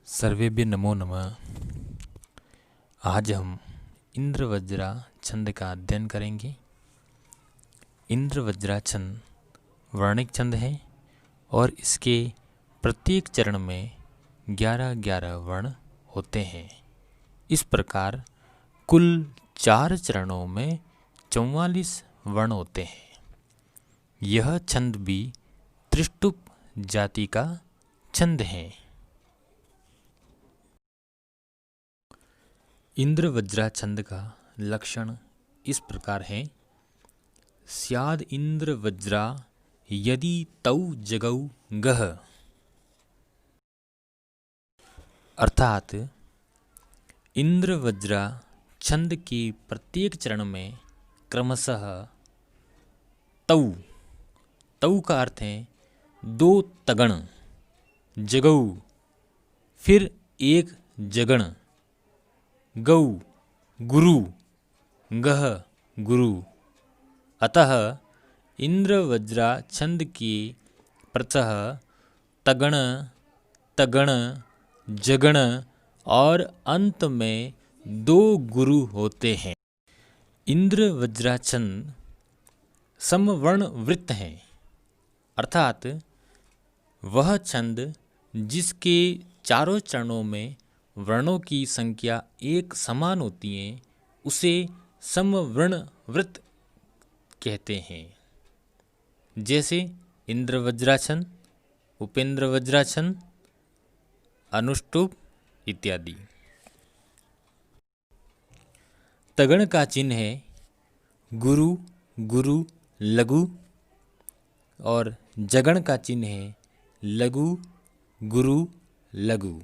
सर्वेभ्य नमो नमः। आज हम इंद्रवज्रा छंद का अध्ययन करेंगे। इंद्रवज्रा छंद वर्णिक छंद है और इसके प्रत्येक चरण में 11-11 वर्ण होते हैं। इस प्रकार कुल 4 चरणों में 44 वर्ण होते हैं। यह छंद भी त्रिष्टुप जाति का छंद है। इंद्रवज्रा छंद का लक्षण इस प्रकार है। स्याद इंद्रवज्रा यदि तौ जगौ गह, अर्थात इंद्रवज्रा छंद के प्रत्येक चरण में क्रमशः तौ का अर्थ है 2 तगण, जगौ फिर 1 जगण, गौ गुरु, गह गुरु। अतः इंद्रवज्रा छंद के प्रतः तगण, तगण, जगण और अंत में 2 गुरु होते हैं। इंद्रवज्रा छंद समवर्ण वृत्त है, अर्थात वह छंद जिसके चारों चरणों में वर्णों की संख्या एक समान होती है उसे समवर्ण वृत्त कहते हैं। जैसे इंद्रवज्रा छंद, उपेंद्रवज्रा छंद, अनुष्टुप इत्यादि। तगण का चिन्ह है गुरु, गुरु, लघु और जगण का चिन्ह है लघु, गुरु, लघु।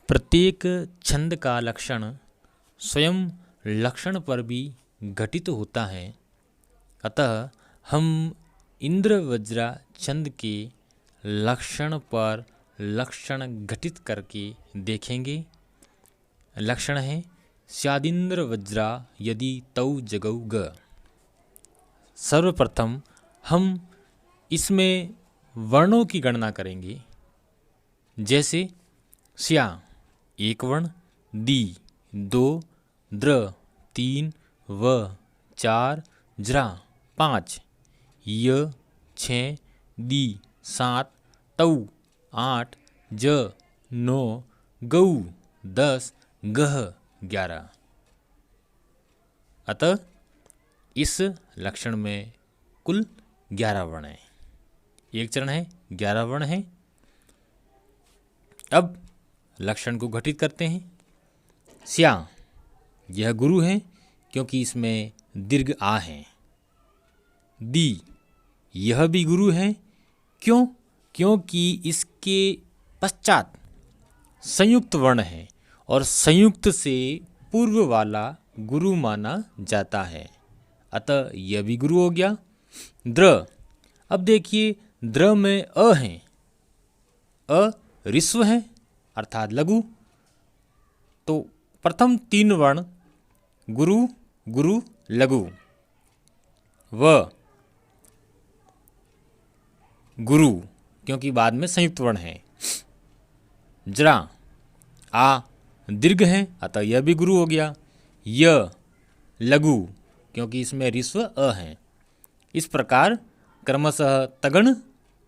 प्रत्येक छंद का लक्षण स्वयं लक्षण पर भी घटित होता है। अतः हम इंद्रवज्रा छंद के लक्षण पर लक्षण घटित करके देखेंगे। लक्षण है स्यादिंद्रवज्रा यदि तौ जगौ ग। सर्वप्रथम हम इसमें वर्णों की गणना करेंगे। जैसे स्या 1 वर्ण, दी 2, द्र 3, व 4, ज्रा 5, य 6, दी 7, तौ 8, ज 9, गौ 10, गह 11। अतः इस लक्षण में कुल 11 वर्ण हैं। एक चरण है 11 वर्ण हैं। अब लक्षण को घटित करते हैं। स्या यह गुरु है क्योंकि इसमें दीर्घ आ है। दी यह भी गुरु है, क्योंकि इसके पश्चात संयुक्त वर्ण है और संयुक्त से पूर्व वाला गुरु माना जाता है। अतः यह भी गुरु हो गया। द्र, अब देखिए द्र में अ है, अ ऋस्व है अर्थात लघु। तो प्रथम 3 वर्ण गुरु, गुरु, लघु। व गुरु क्योंकि बाद में संयुक्त वर्ण है। ज्रा आ दीर्घ है अतः यह भी गुरु हो गया। य लघु क्योंकि इसमें ऋस्व अ है। इस प्रकार क्रमशः तगण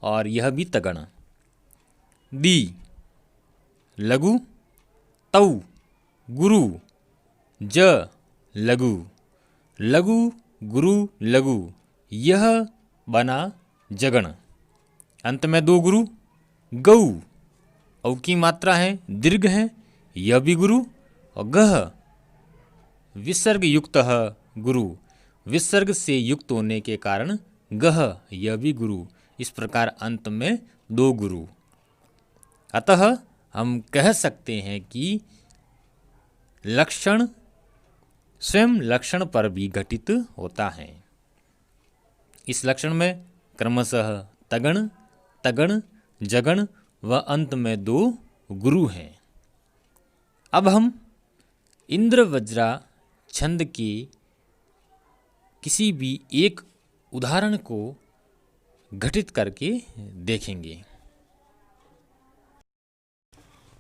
और यह भी तगण। दी लघु, तौ गुरु, ज लघु, लघु, गुरु, लघु, यह बना जगण। अंत में 2 गुरु। गौ औ की मात्रा है, दीर्घ है, यह भी गुरु। और गह विसर्ग युक्त गुरु, विसर्ग से युक्त होने के कारण गह यह भी गुरु। इस प्रकार अंत में 2 गुरु। अतः हम कह सकते हैं कि लक्षण स्वयं लक्षण पर भी घटित होता है। इस लक्षण में क्रमशः तगण, तगण, जगण व अंत में 2 गुरु हैं। अब हम इंद्रवज्रा छंद के किसी भी एक उदाहरण को घटित करके देखेंगे।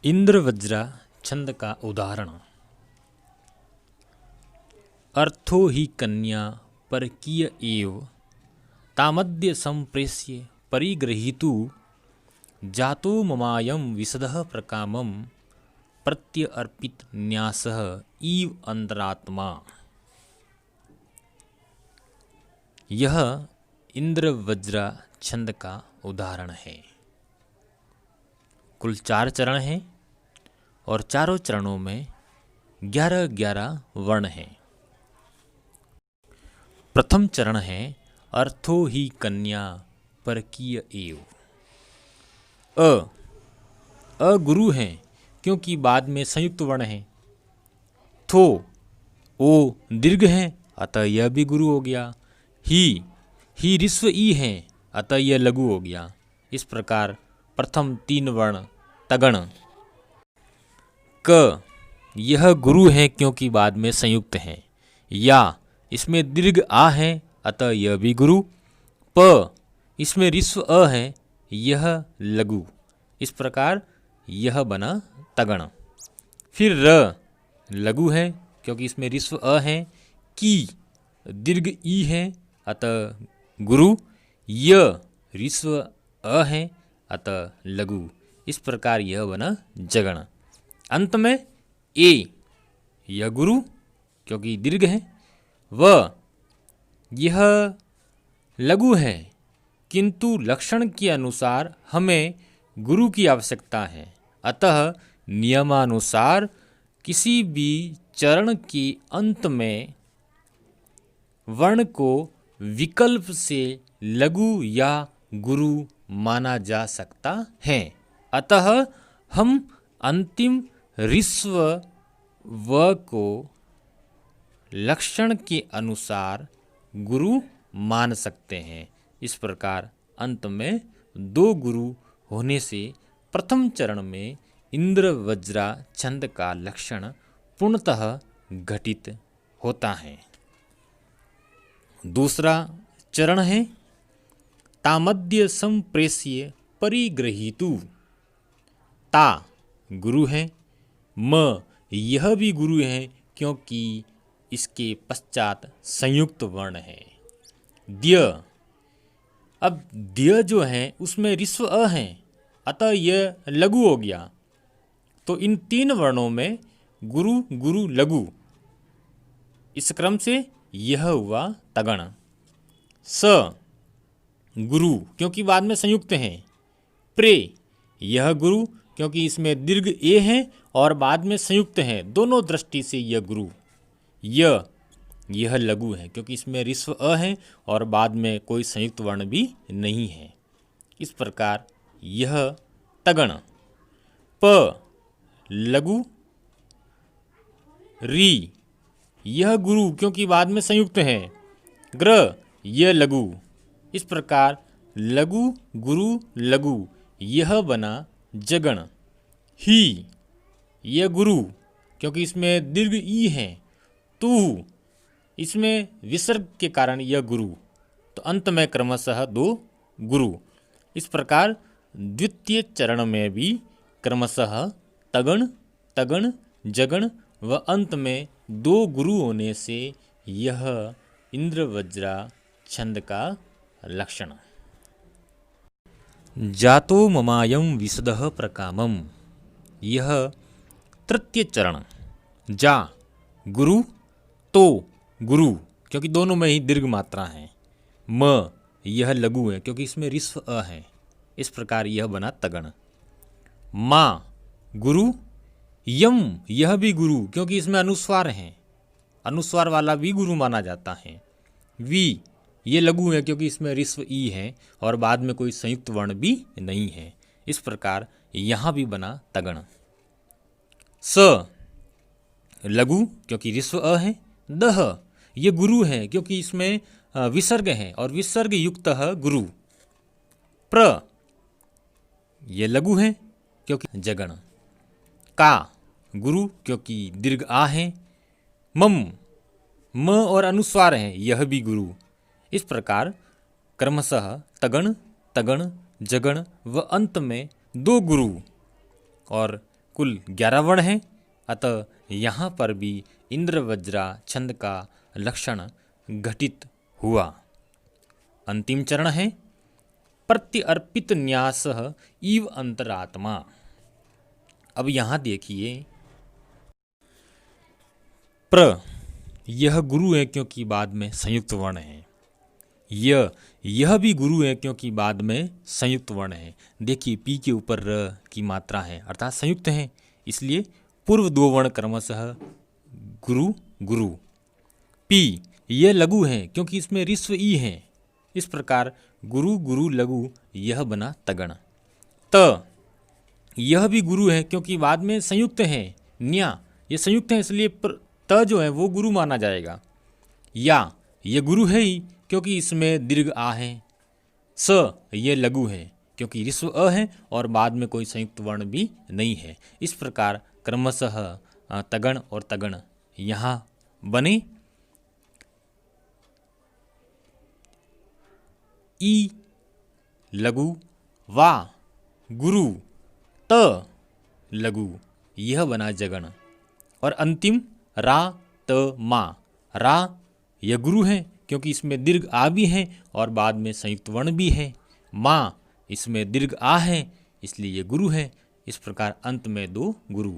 इंद्र वज्रा छंद का उदाहरण। अर्थो ही कन्या परकीय एव तामद्य संप्रेष्य परिगृहीतु जातो ममायं विशदः प्रकामं प्रत्य अर्पित न्यासः इव अंतरात्मा। यह इंद्र वज्रा छंद का उदाहरण है। कुल 4 चरण हैं और चारों चरणों में 11-11 वर्ण हैं। प्रथम चरण है अर्थो ही कन्या परकीय एव। अ गुरु है क्योंकि बाद में संयुक्त वर्ण है। थो ओ दीर्घ है अतः यह भी गुरु हो गया। ही ऋस्व ई है अतः यह लघु हो गया। इस प्रकार प्रथम 3 वर्ण तगण। क यह गुरु है क्योंकि बाद में संयुक्त है। या इसमें दीर्घ आ है अतः यह भी गुरु। प इसमें ऋस्व अ है यह लघु। इस प्रकार यह बना तगण। फिर र लघु है क्योंकि इसमें ऋस्व अ है। की दीर्घ ई है अतः गुरु। य ऋस्व अ है अतः लघु। इस प्रकार यह बना जगण। अंत में ए यह गुरु क्योंकि दीर्घ है। व यह लघु है किंतु लक्षण के अनुसार हमें गुरु की आवश्यकता है। अतः नियमानुसार किसी भी चरण के अंत में वर्ण को विकल्प से लघु या गुरु माना जा सकता है। अतः हम अंतिम ऋस्व व को लक्षण के अनुसार गुरु मान सकते हैं। इस प्रकार अंत में 2 गुरु होने से प्रथम चरण में इंद्र वज्रा छंद का लक्षण पूर्णतः घटित होता है। दूसरा चरण है तामद्य संप्रेष्य परिगृहीतु। ता गुरु है। म यह भी गुरु है क्योंकि इसके पश्चात संयुक्त वर्ण है। द्य अब द्य जो है उसमें ऋस्व अ है अतः यह लघु हो गया। तो इन 3 वर्णों में गुरु गुरु लघु इस क्रम से यह हुआ तगण। स गुरु क्योंकि बाद में संयुक्त हैं। प्रे यह गुरु क्योंकि इसमें दीर्घ ए है और बाद में संयुक्त है। दोनों दृष्टि से यह गुरु। यह लघु है क्योंकि इसमें ऋस्व अ है और बाद में कोई संयुक्त वर्ण भी नहीं है। इस प्रकार यह तगण। प लघु। री यह गुरु क्योंकि बाद में संयुक्त है। ग्र यह लघु। इस प्रकार लघु गुरु लघु यह बना जगण। ही यह गुरु क्योंकि इसमें दीर्घ ई है। तू इसमें विसर्ग के कारण यह गुरु। तो अंत में क्रमशः 2 गुरु। इस प्रकार द्वितीय चरण में भी क्रमशः तगण तगण जगण व अंत में 2 गुरु होने से यह इंद्र वज्रा छंद का लक्षण। जातो ममायं विशदः प्रकामम। यह तृतीय चरण। जा गुरु। तो गुरु क्योंकि दोनों में ही दीर्घ मात्रा है। म यह लघु है क्योंकि इसमें ऋस्व अ है। इस प्रकार यह बना तगण। मा गुरु। यम यह भी गुरु क्योंकि इसमें अनुस्वार है। अनुस्वार वाला भी गुरु माना जाता है। वी ये लघु है क्योंकि इसमें ऋस्व ई है और बाद में कोई संयुक्त वर्ण भी नहीं है। इस प्रकार यहाँ भी बना तगण। स लघु क्योंकि ऋस्व अ है। दह ये गुरु है क्योंकि इसमें विसर्ग है और विसर्ग युक्त गुरु। प्र ये लघु है क्योंकि जगण। का गुरु क्योंकि दीर्घ आ है। मम म और अनुस्वार है यह भी गुरु। इस प्रकार क्रमशः तगण तगण जगण व अंत में 2 गुरु और कुल 11 वर्ण हैं, अतः यहाँ पर भी इंद्र वज्रा छंद का लक्षण घटित हुआ। अंतिम चरण है प्रत्यर्पित न्यास इव अंतरात्मा। अब यहाँ देखिए, प्र यह गुरु है क्योंकि बाद में संयुक्त वर्ण है। यह भी गुरु है क्योंकि बाद में संयुक्त वर्ण है। देखिए पी के ऊपर र की मात्रा है अर्थात संयुक्त है, इसलिए पूर्व दो वर्ण क्रमशः गुरु गुरु। पी यह लघु है क्योंकि इसमें ऋस्व ई है। इस प्रकार गुरु गुरु लघु यह बना तगण। त यह भी गुरु है क्योंकि बाद में संयुक्त है। न्या ये संयुक्त है, इसलिए त जो है वो गुरु माना जाएगा। या ये गुरु है ही क्योंकि इसमें दीर्घ आ है। स ये लघु है क्योंकि ऋस्व अ है और बाद में कोई संयुक्त वर्ण भी नहीं है। इस प्रकार क्रमशः तगण और तगण यहाँ बने। ई लघु, वा गुरु, त लघु यह बना जगण। और अंतिम रा त मा। रा यह गुरु है क्योंकि इसमें दीर्घ आ भी है और बाद में संयुक्त वर्ण भी है। मा इसमें दीर्घ आ है इसलिए ये गुरु है। इस प्रकार अंत में दो गुरु।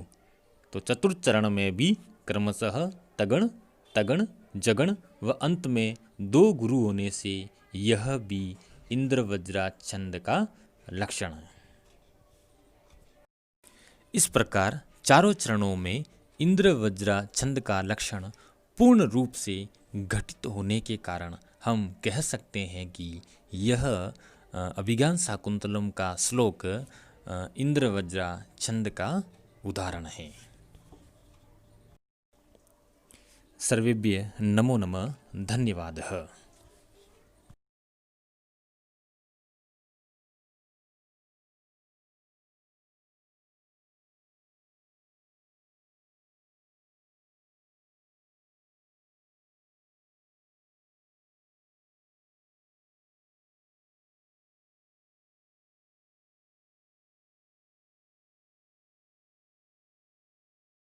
तो चतुर्थ चरण में भी क्रमशः तगण तगण जगण व अंत में दो गुरु होने से यह भी इंद्र वज्रा छंद का लक्षण है। इस प्रकार चारों चरणों में इंद्र वज्रा छंद का लक्षण पूर्ण रूप से घटित होने के कारण हम कह सकते हैं कि यह अभिज्ञान शाकुंतलम का श्लोक इंद्र वज्रा छंद का उदाहरण है। सर्वेभ्यः नमो नमः, धन्यवादः।